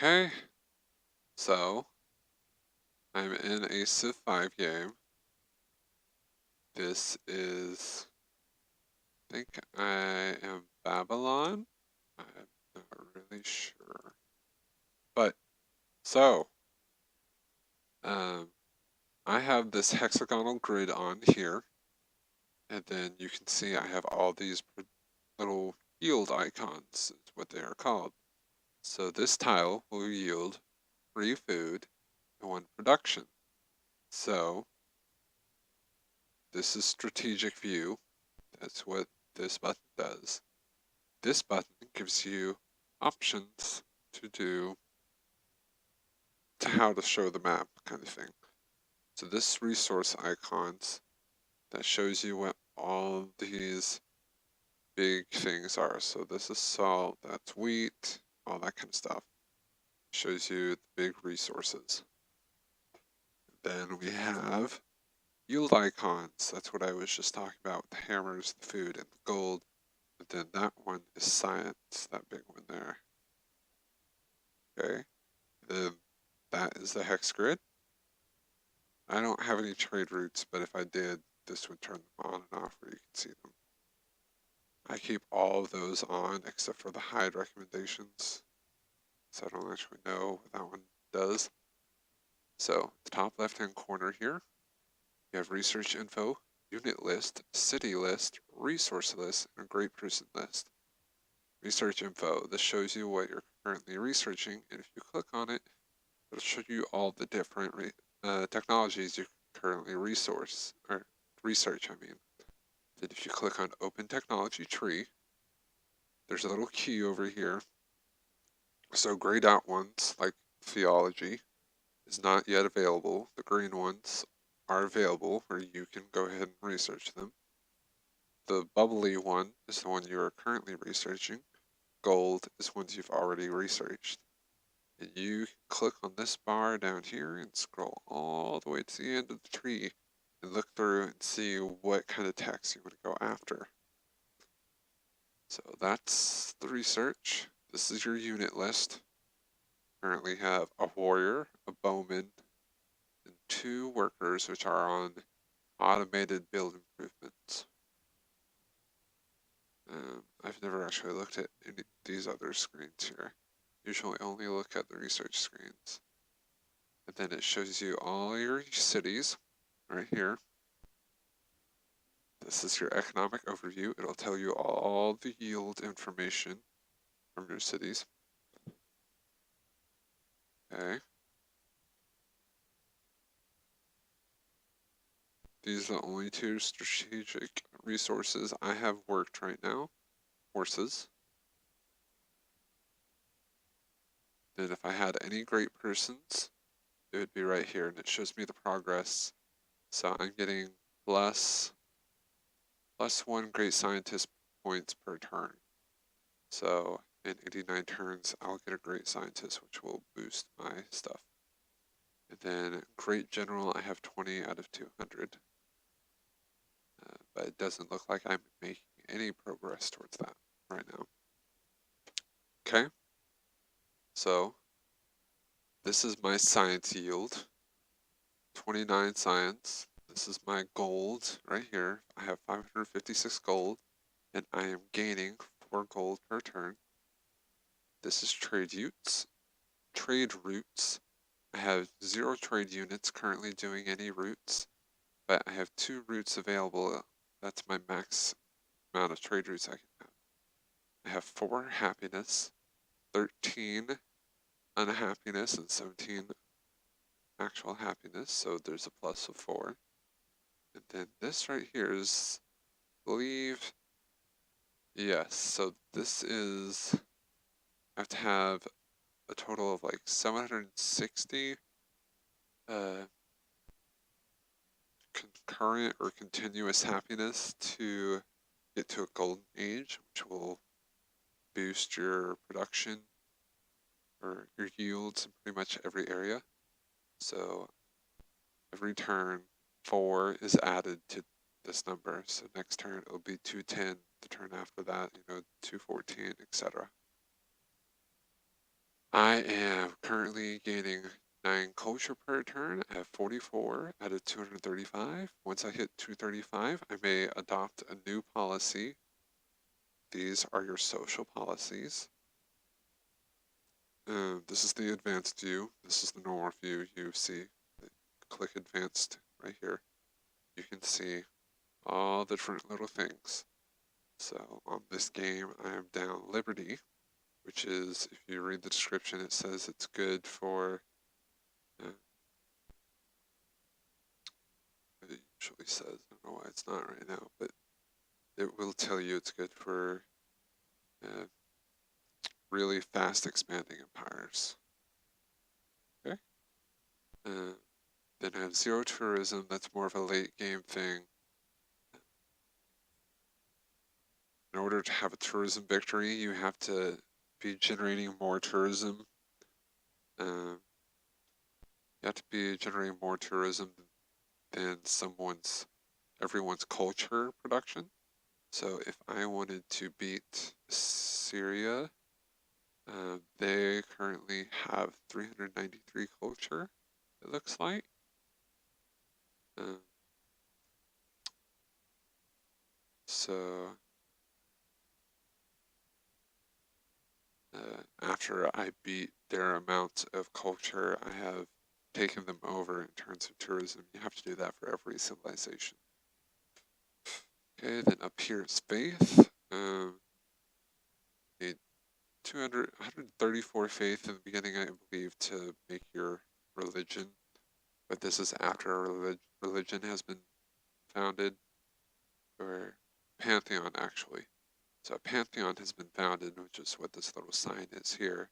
Okay, so I'm in a Civ 5 game. This is, I think I am Babylon. I'm not really sure. But, so, um, I have this hexagonal grid on here, and then you can see I have all these little yield icons, is what they are called. So this tile will yield 3 food and 1 production. So, this is strategic view. That's what this button does. This button gives you options to how to show the map kind of thing. So this resource icons that shows you what all these big things are. So this is salt, that's wheat, all that kind of stuff. Shows you the big resources. Then we have yield icons. That's what I was just talking about with the hammers, the food, and the gold. But then that one is science, that big one there. Okay, then that is the hex grid. I don't have any trade routes, but if I did, this would turn them on and off where you can see them. I keep all of those on except for the hide recommendations, so I don't actually know what that one does. So the top left-hand corner here, you have research info, unit list, city list, resource list, and a great person list. Research info, this shows you what you're currently researching, and if you click on it, it'll show you all the different technologies you currently research. Then if you click on Open Technology Tree, there's a little key over here. So grayed out ones, like theology, is not yet available. The green ones are available, where you can go ahead and research them. The bubbly one is the one you are currently researching. Gold is ones you've already researched. And you click on this bar down here and scroll all the way to the end of the tree and look through and see what kind of text you want to go after. So that's the research. This is your unit list. Currently have a warrior, a bowman, and 2 workers which are on automated build improvements. I've never actually looked at any of these other screens here. Usually only look at the research screens. And then it shows you all your cities right here. This is your economic overview. It'll tell you all the yield information from your cities. Okay. These are the only 2 strategic resources I have worked right now. Horses. Then if I had any great persons, it would be right here, and it shows me the progress. So I'm getting plus 1 great scientist points per turn. So in 89 turns, I'll get a great scientist, which will boost my stuff. And then great general, I have 20 out of 200. But it doesn't look like I'm making any progress towards that right now. Okay, so this is my science yield, 29 science. This is my gold right here. I have 556 gold, and I am gaining 4 gold per turn. This is trade routes. I have 0 trade units currently doing any routes, but I have 2 routes available. That's my max amount of trade routes I can have. I have 4 happiness, 13 unhappiness, and 17 actual happiness, so there's a plus of 4. And then this right here is, I believe, yes, so this is, I have to have a total of like 760 concurrent or continuous happiness to get to a golden age, which will boost your production or your yields in pretty much every area. So every turn 4 is added to this number. So next turn it'll be 210. The turn after that, 214, etc. I am currently gaining 9 culture per turn at 44 out of 235. Once I hit 235, I may adopt a new policy. These are your social policies. This is the advanced view. This is the normal view. You see, click advanced right here. You can see all the different little things. So on this game, I am down Liberty, which is, if you read the description, it says it's good for, it usually says, I don't know why it's not right now, but it will tell you it's good for really fast expanding empires. Okay. Then I have zero tourism. That's more of a late game thing. In order to have a tourism victory, you have to be generating more tourism. You have to be generating more tourism than everyone's culture production. So if I wanted to beat Syria, they currently have 393 culture, it looks like. So after I beat their amount of culture, I have taken them over in terms of tourism. You have to do that for every civilization. Okay, then up here is faith. Need 134 faith in the beginning, I believe, to make your religion. But this is after a religion has been founded, or pantheon, actually. So a pantheon has been founded, which is what this little sign is here.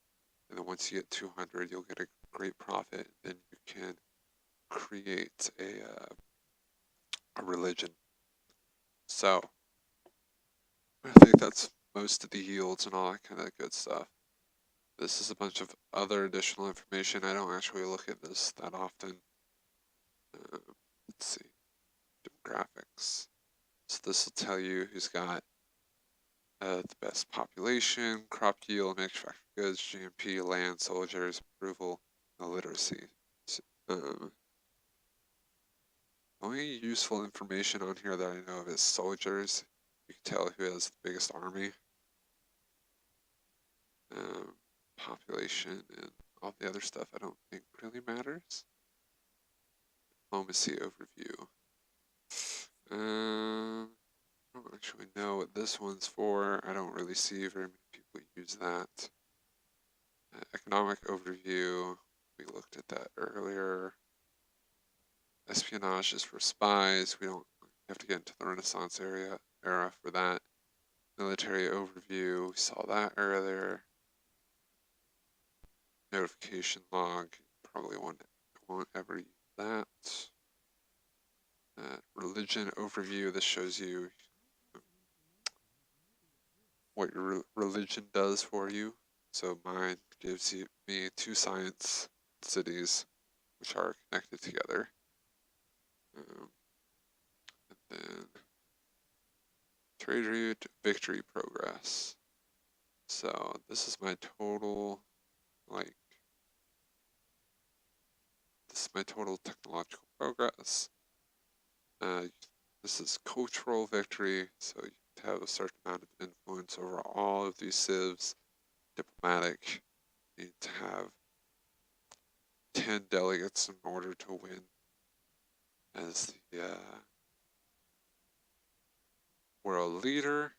And then once you get 200, you'll get a great profit. Then you can create a religion. So I think that's most of the yields and all that kind of good stuff. This is a bunch of other additional information. I don't actually look at this that often. Let's see, demographics. So this will tell you who's got the best population, crop yield, manufactured goods, GMP, land, soldiers, approval, illiteracy. Only useful information on here that I know of is soldiers. You can tell who has the biggest army. Population and all the other stuff I don't think really matters. Diplomacy overview. I don't actually know what this one's for. I don't really see very many people use that. Economic overview. We looked at that earlier. Espionage is for spies. We don't have to get into the Renaissance era for that. Military overview. We saw that earlier. Notification log. Probably won't ever use that. Religion overview. This shows you what your religion does for you. So mine gives me 2 science cities which are connected together. And then trade route, victory progress. So this is my total, this is my total technological progress. This is cultural victory, so you have a certain amount of influence over all of these civs. Diplomatic, you need to have 10 delegates in order to win as the world leader.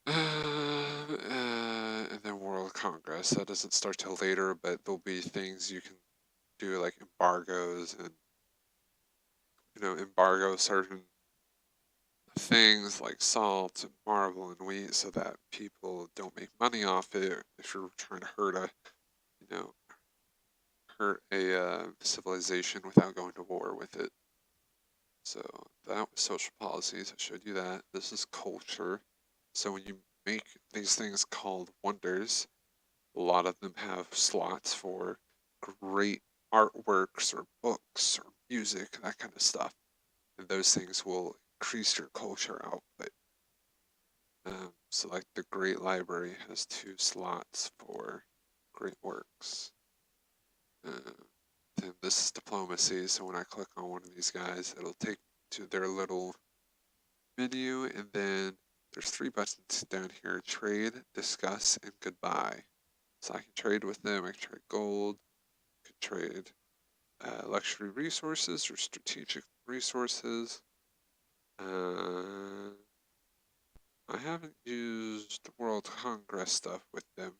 And then World Congress. That doesn't start till later, but there'll be things you can do like embargoes and, embargo certain things like salt and marble and wheat so that people don't make money off it if you're trying to hurt a civilization without going to war with it. So that was social policies. I showed you that. This is culture. So when you make these things called wonders, a lot of them have slots for great artworks or books or music, that kind of stuff. And those things will increase your culture output. So like the Great Library has 2 slots for Great Works. Then this is diplomacy, so when I click on one of these guys, it'll take me to their little menu, and then there's 3 buttons down here: trade, discuss, and goodbye. So I can trade with them. I can trade gold, I can trade luxury resources or strategic resources. I haven't used World Congress stuff with them,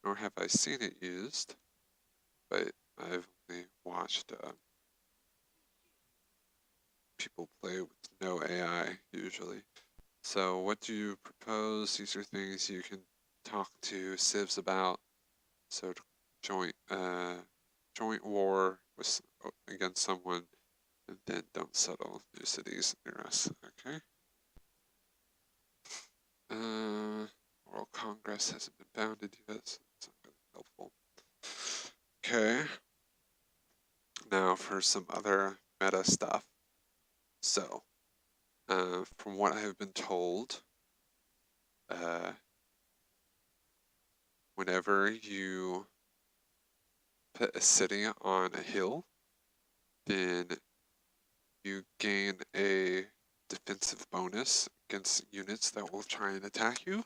nor have I seen it used, but I've only watched people play with no AI usually. So what do you propose? These are things you can talk to civs about. So joint war with against someone, and then don't settle new cities near us. Okay. World Congress hasn't been founded yet, so it's not really helpful. Okay. Now for some other meta stuff. So, from what I have been told, whenever you put a city on a hill, then you gain a defensive bonus against units that will try and attack you.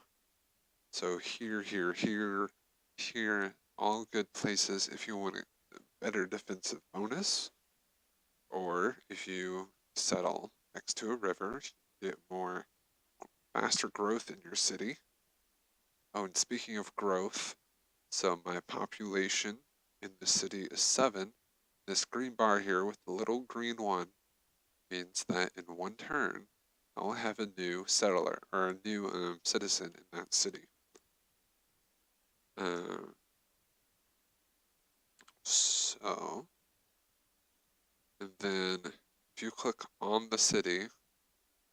So here, all good places if you want a better defensive bonus, or if you settle next to a river, you get more faster growth in your city. Oh, and speaking of growth, so my population in the city is 7. This green bar here with the little green one means that in one turn, I'll have a new settler or a new citizen in that city. So, and then if you click on the city,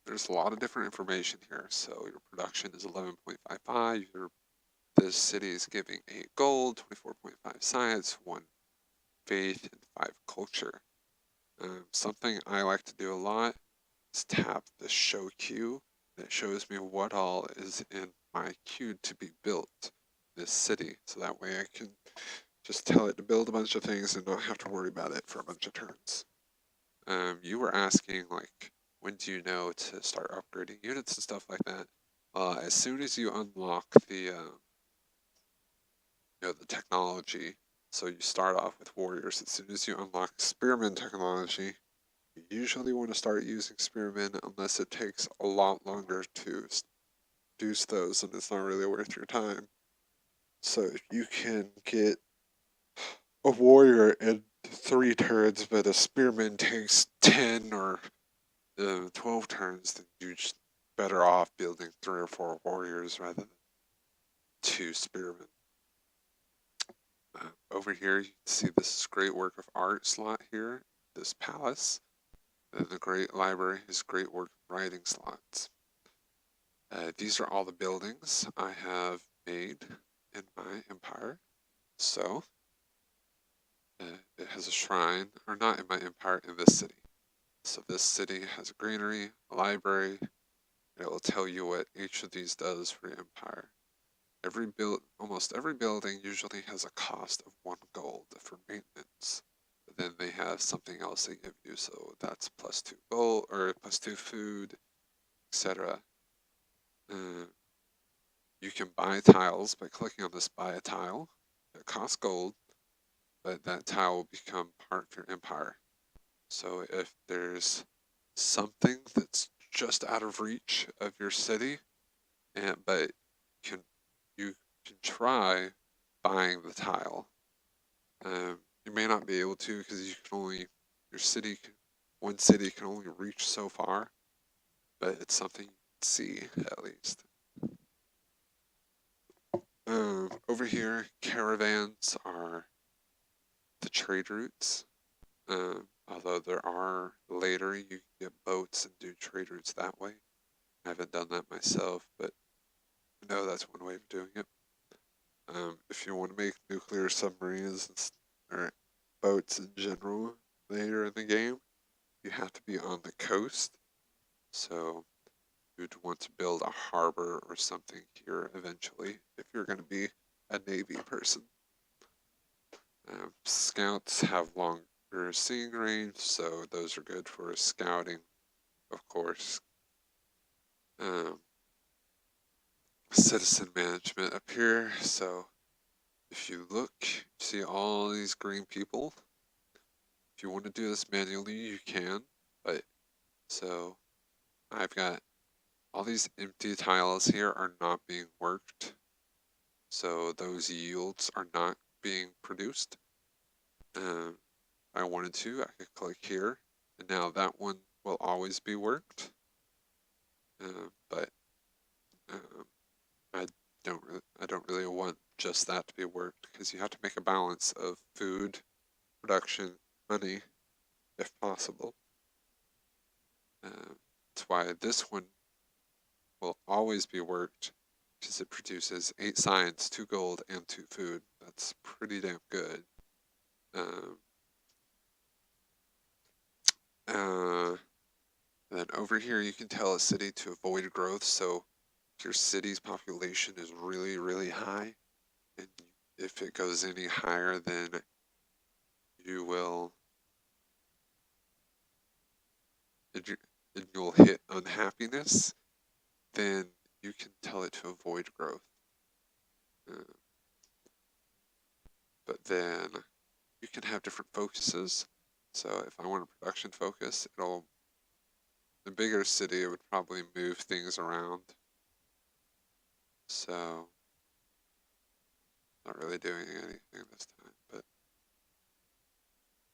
there's a lot of different information here. So your production is 11.55. This city is giving 8 gold, 24.5 science, 1 faith, and 5 culture. Something I like to do a lot is tap the show queue. That shows me what all is in my queue to be built in this city. So that way I can just tell it to build a bunch of things and not have to worry about it for a bunch of turns. You were asking, like, when do you know to start upgrading units and stuff like that? As soon as you unlock the the technology. So you start off with warriors. As soon as you unlock spearman technology, you usually want to start using spearmen unless it takes a lot longer to produce those and it's not really worth your time. So if you can get a warrior in 3 turns, but a spearman takes 10 or 12 turns, then you're just better off building 3 or 4 warriors rather than 2 spearmen. Over here, you can see this great work of art slot here, this palace. And the great library is great work of writing slots. These are all the buildings I have made in my empire. So, it has a shrine, or not in my empire, in this city. So this city has a granary, a library, and it will tell you what each of these does for your empire. Almost every building usually has a cost of 1 gold for maintenance. But then they have something else they give you, so that's +2 gold or +2 food, etc. You can buy tiles by clicking on this buy a tile. It costs gold, but that tile will become part of your empire. So if there's something that's just out of reach of your city, but you can try buying the tile. You may not be able to because you can only one city can only reach so far, but it's something you can see at least. Over here, caravans are the trade routes. Although there are later you can get boats and do trade routes that way. I haven't done that myself, but I know that's one way of doing it. If you want to make nuclear submarines or boats in general later in the game, you have to be on the coast. So you'd want to build a harbor or something here eventually if you're going to be a Navy person. Scouts have longer seeing range, so those are good for scouting, of course. Citizen management up here, so if you look, you see all these green people. If you want to do this manually, you can, but so I've got all these empty tiles here are not being worked, so those yields are not being produced. I wanted to, I could click here, and now that one will always be worked. But I don't really want just that to be worked because you have to make a balance of food, production, money, if possible. That's why this one will always be worked because it produces 8 science, 2 gold, and 2 food. That's pretty damn good. Then over here you can tell a city to avoid growth, so if your city's population is really, really high, and if it goes any higher, then you will, and you'll hit unhappiness, then you can tell it to avoid growth. But then you can have different focuses. So if I want a production focus, the bigger city, it would probably move things around. So not really doing anything this time, but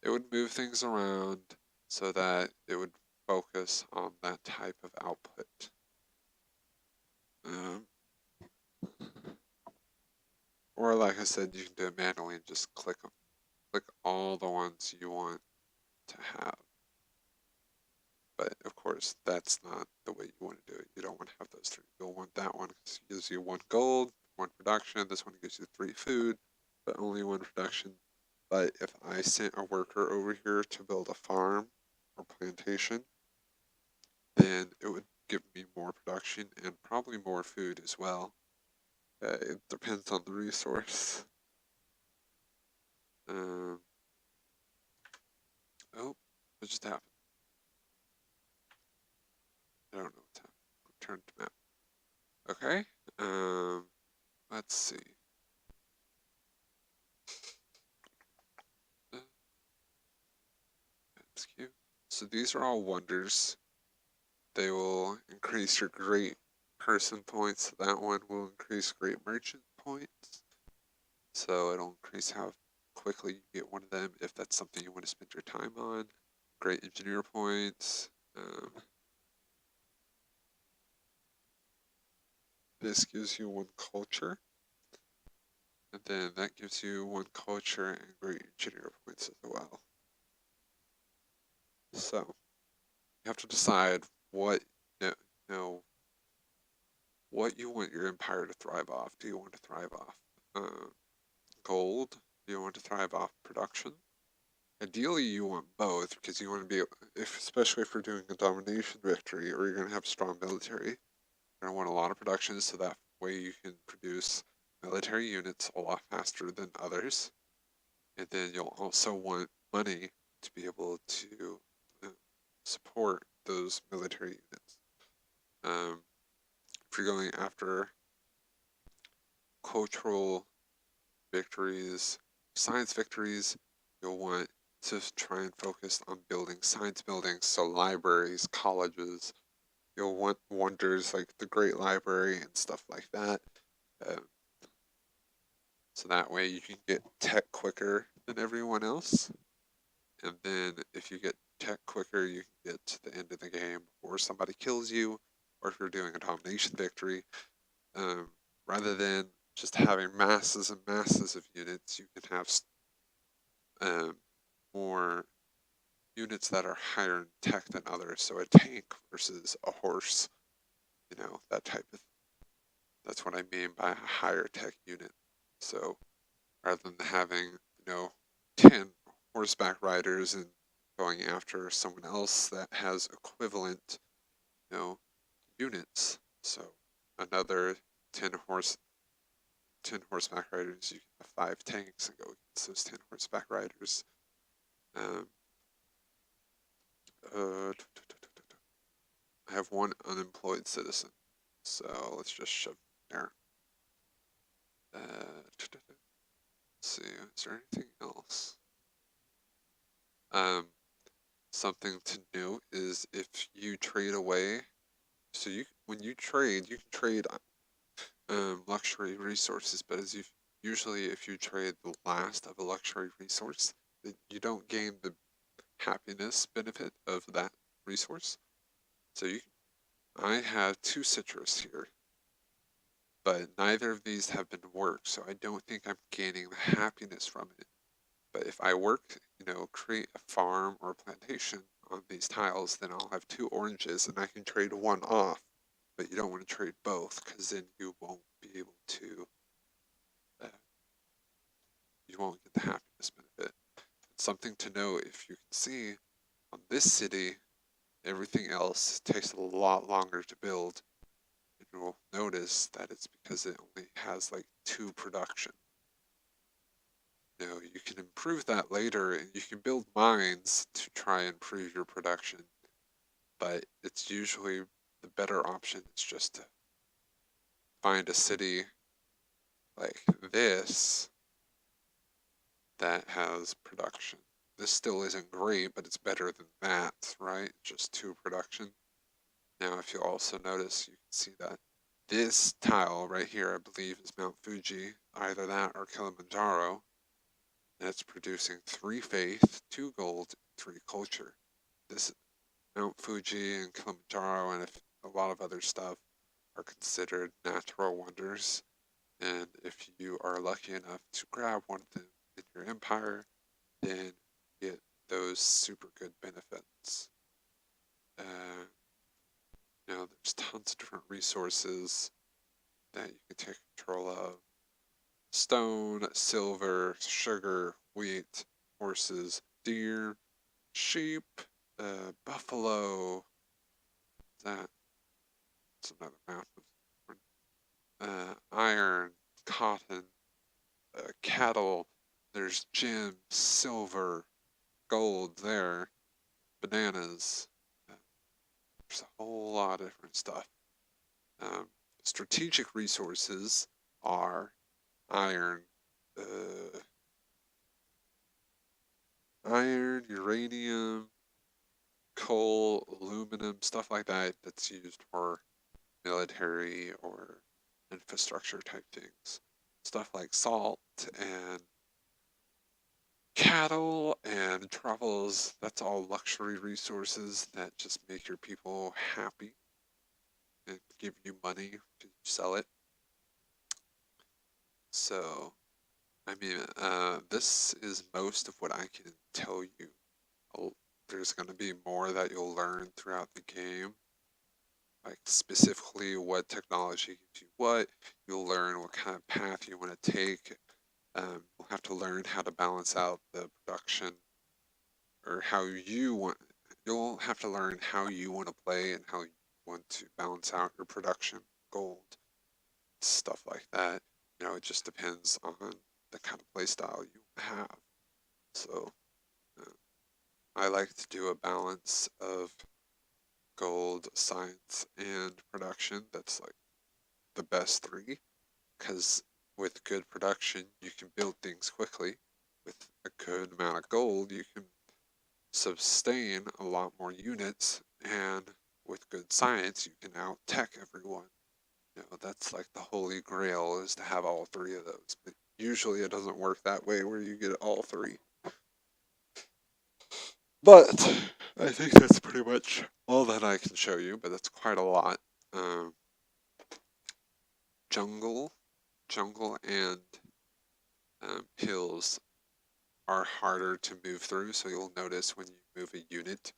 it would move things around so that it would focus on that type of output. Or like I said, you can do it manually and just click all the ones you want to have. But of course, that's not the way you want to do it. You don't want to have those 3. You'll want that one because it gives you 1 gold, 1 production. This one gives you 3 food, but only 1 production. But if I sent a worker over here to build a farm or plantation, then it would give me more production and probably more food as well. It depends on the resource. Oh, what just happened? I don't know what's happened. Return to map. Okay. Let's see. That's cute. So these are all wonders. They will increase your great person points. That one will increase great merchant points. So it'll increase how quickly you get one of them if that's something you want to spend your time on. Great engineer points. This gives you 1 culture. And then that gives you 1 culture and great engineer points as well. So you have to decide what what you want your empire to thrive off. Do you want to thrive off gold? Do you want to thrive off production? Ideally, you want both because you want to be, especially if you're doing a domination victory or you're going to have strong military, you're going to want a lot of production so that way you can produce military units a lot faster than others. And then you'll also want money to be able to support those military units. If you're going after cultural victories, science victories, you'll want to try and focus on building science buildings, so libraries, colleges. You'll want wonders like the Great Library and stuff like that. So that way you can get tech quicker than everyone else. And then if you get tech quicker, you can get to the end of the game before somebody kills you, or if you're doing a domination victory. Rather than just having masses and masses of units, you can have more units that are higher in tech than others. So a tank versus a horse, that type of. That's what I mean by a higher tech unit. So rather than having 10 horseback riders and going after someone else that has equivalent units. So another 10 horseback riders, you can have 5 tanks and go against those 10 horseback riders. Um, I have 1 unemployed citizen, so let's just shove it there. Let's see, is there anything else? Something to note is if you trade away, so when you trade, you can trade luxury resources, but usually if you trade the last of a luxury resource, you don't gain the happiness benefit of that resource. So I have 2 citrus here, but neither of these have been worked, so I don't think I'm gaining the happiness from it. But if I work, create a farm or a plantation on these tiles, then I'll have 2 oranges and I can trade 1 off. But you don't want to trade both, because then you won't be able to, you won't get the happiness benefit. Something to know, if you can see, on this city, everything else takes a lot longer to build. And you'll notice that it's because it only has like 2 production. You can improve that later, and you can build mines to try and improve your production, but it's usually the better option is just to find a city like this that has production. This still isn't great, but it's better than that, right? Just 2 production. Now, if you also notice, you can see that this tile right here, I believe, is Mount Fuji, either that or Kilimanjaro, and it's producing 3 faith, 2 gold, 3 culture. This Mount Fuji and Kilimanjaro and a lot of other stuff are considered natural wonders, and if you are lucky enough to grab one of them in your empire, then you get those super good benefits. There's tons of different resources that you can take control of. Stone, silver, sugar, wheat, horses, deer, sheep, buffalo. That's another map of iron, cotton, cattle. There's gems, silver, gold there, bananas. There's a whole lot of different stuff. Strategic resources are iron, uranium, coal, aluminum, stuff like that that's used for military or infrastructure type things. Stuff like salt and cattle and travels, that's all luxury resources that just make your people happy and give you money to sell it. So, this is most of what I can tell you. There's going to be more that you'll learn throughout the game, like specifically what technology gives you what. You'll learn what kind of path you want to take. You'll have to learn how to balance out the production, or you'll have to learn how you want to play and how you want to balance out your production, gold, stuff like that. It just depends on the kind of play style you have. So I like to do a balance of gold, science, and production. That's like the best 3, because with good production, you can build things quickly. With a good amount of gold, you can sustain a lot more units, and with good science, you can out-tech everyone. That's like the holy grail, is to have all 3 of those. But usually it doesn't work that way where you get all 3. But I think that's pretty much all that I can show you, but that's quite a lot. Jungle and hills are harder to move through, so you'll notice when you move a unit,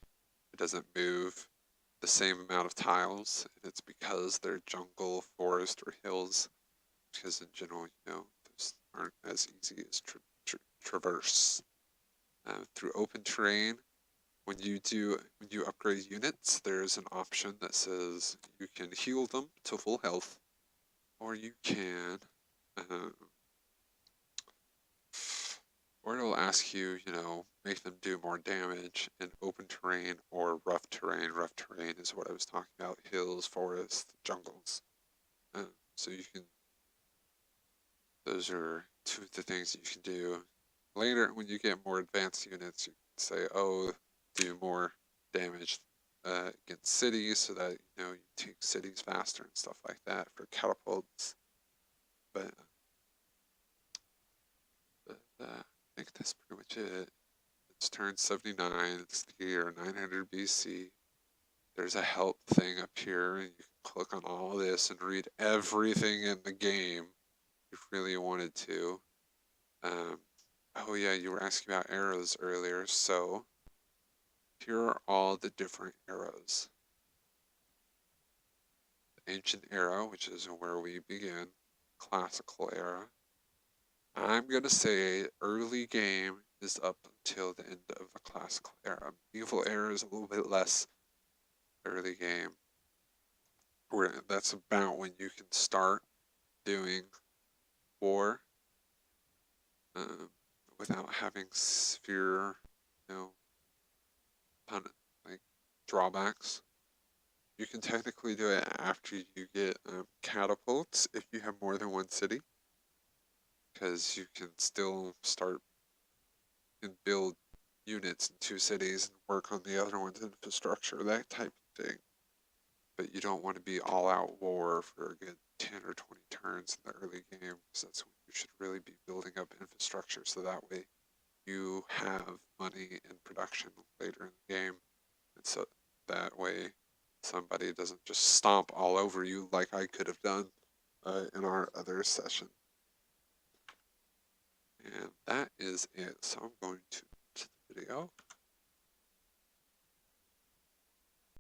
it doesn't move the same amount of tiles, and it's because they're jungle, forest, or hills, because in general, those aren't as easy as traverse. Through open terrain, when you upgrade units, there's an option that says you can heal them to full health, or you can, uh, or it'll ask you, make them do more damage in open terrain or rough terrain. Rough terrain is what I was talking about: hills, forests, jungles. Uh, so you can. Those are two of the things you can do. Later, when you get more advanced units, you can say, "Oh, do more damage against cities, so that you take cities faster and stuff like that for catapults." But I think that's pretty much it. It's turn 79. It's the year 900 BC. There's a help thing up here, and you can click on all this and read everything in the game if you really wanted to. Um, oh yeah, you were asking about arrows earlier, so here are all the different arrows. The ancient era, which is where we begin, classical era. I'm going to say early game is up until the end of the classical era. Medieval era is a little bit less early game. Where that's about when you can start doing war um, without having severe, you know, like drawbacks. You can technically do it after you get catapults if you have more than one city, because you can still start and build units in two cities and work on the other one's infrastructure, that type of thing. But you don't want to be all out war for a good 10 or 20 turns in the early game, because that's when you should really be building up infrastructure, so that way you have money in production later in the game, and so that way somebody doesn't just stomp all over you like I could have done in our other session. And that is it. So I'm going to the video.